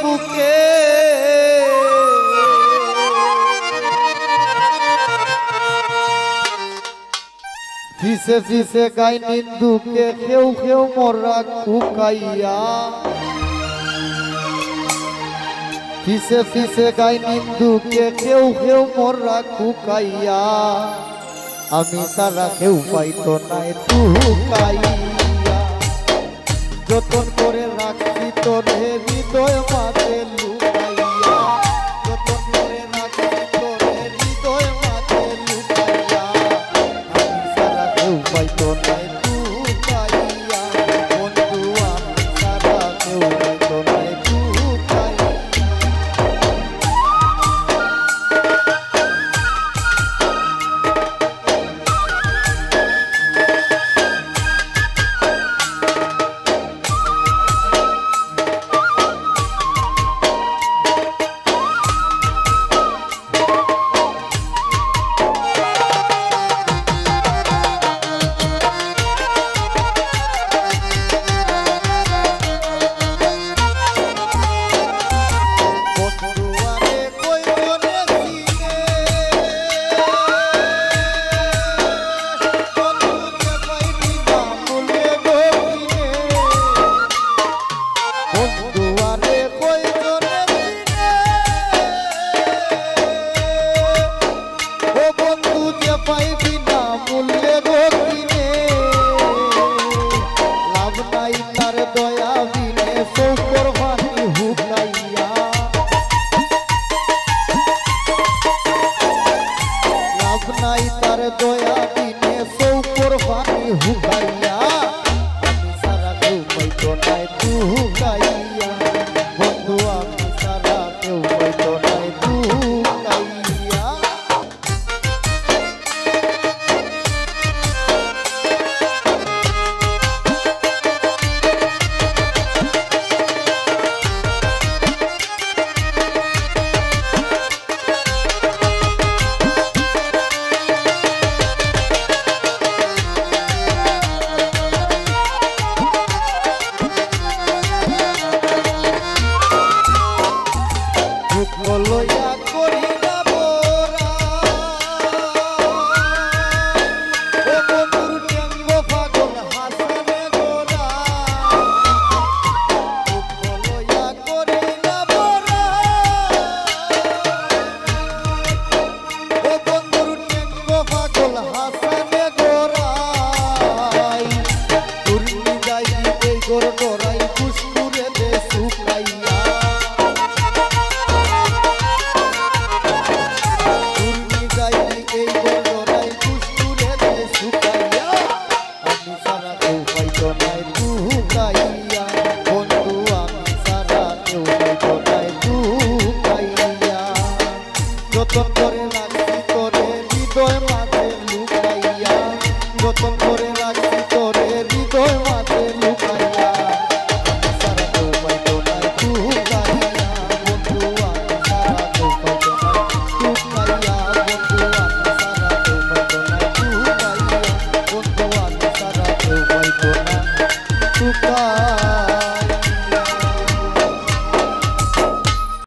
বুকে ফিসে ফিসে গাই নিন্দুকে কেউ কেউ মরা কুকাইয়া ফিসে ফিসে গাই নিন্দুকে কেউ কেউ মরা কুকাইয়া আমি সারা কেউ পাইতো নাই তুকাইয়া যতন করে রাখছি তোর হৃদয় মাঝে লুকাইয়া যতন করে রাখছি তোর হৃদয় মাঝে লুকাইয়া আমি সারা কেউ পাইতো নাই তুকাইয়া বন্ধু আমি সারা কেউ পাইতো নাই তুকাইয়া তার দয়া দিনে সৌকর পানি হুকাইয়া আমি সারা কেউ পাইতো নাই তুকাইয়া বন্ধু আমি সারা কেউ পাইতো নাই তুকাইয়া লইয়া করি না বোরা ও বন্ধুর ট্যাঙ্গ পাগল হাসানে গোরা লইয়া করি না বোরা ও বন্ধুর ট্যাঙ্গ পাগল হাসানে গোরা তুরনি যাই এই গোর ডরাই পুষ্পুরে দে শুকাইয়া এই বড়রাই পুষ্পুরে দে শুকাইয়া আমি সারা কেউ পাইতো নাই তুকাইয়া